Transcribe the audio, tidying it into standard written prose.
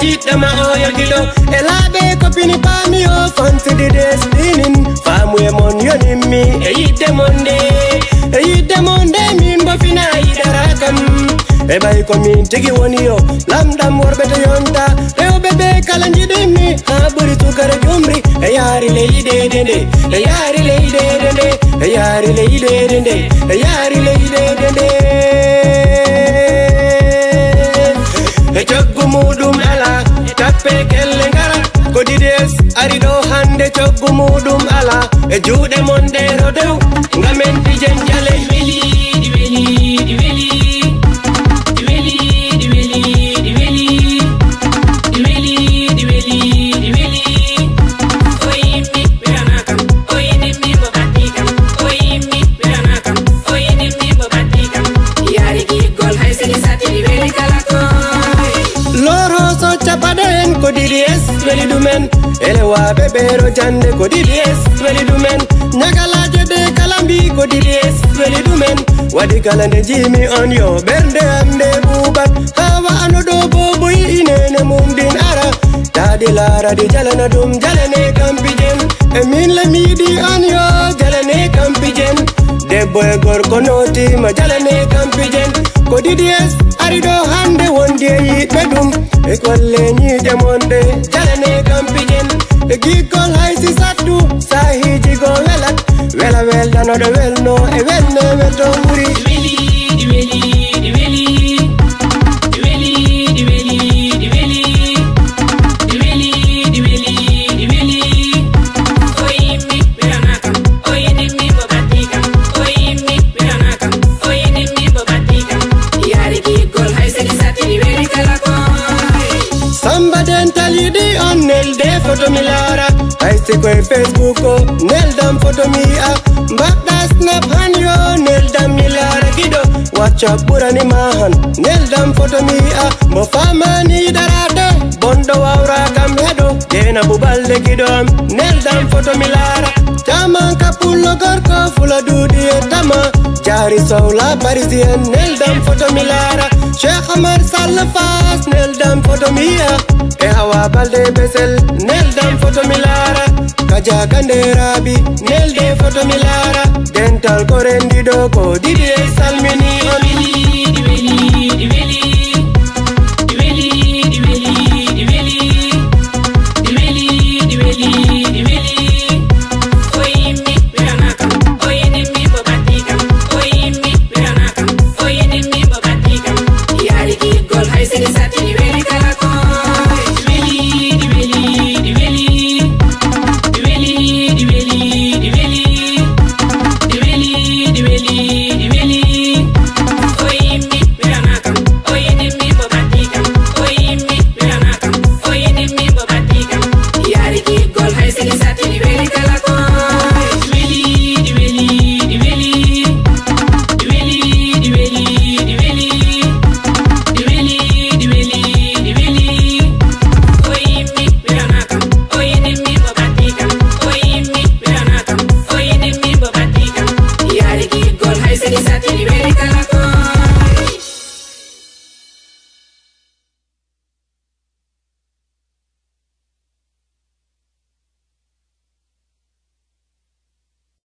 jiddama oyo gilo elabe kopini pami o fancy the days spinning famu e mon yonimi e yidde monde min bofina idarakam e bay ko min tigi woni yo lamdam worbe to yonta rewbe be kala jidimi ha buri tukare jumri e yari leyde dende e yari leyde dende e yari leyde dende e yari leyde dende e joggu mudum ala tappe kelle ngara ko dides ari do hande joggu mudum ala e juude monde rodew ngamen di jenjale weli ko DDS weli dumen elewa bebero jande ko DDS weli dumen nyagalaje de kalambi ko DDS weli dumen wadi kalande jimi on yo bernde amde bubat hawa anodo bobo inene mumdin ara tadi lara di jalana dum jalane kampijen emin la midi on yo jalane kampijen debbo e gorko noti ma jalane kampijen ko DDS arido hande wonde yiɓe ɗum e kolle ñiiƴe monde jalane kampijen e gikkol haysi sattu sahiji go welat wela weldanoɗo welno e welne welto ɓuri photo mi lara haysi koye Facebook o neldam photo mi a mbaɗɗa snap han yo neldam mi lara giɗo WhatsApp ɓurani ma han neldam photo mi a mo famani darade bonɗo wawra kam heɗo jena bubalde giɗo am neldam photo mi lara jaman kapullo gorko fula duuɗi e tama jari sowla parisien neldam photo mi lara Cheikh Omar Sall Fass neldam photo mi a e Hawa Balde Besel neldam photo mi lara Kaja Kanderabi nelde photo mi lara dental ko rendiɗo ko DDS salmini on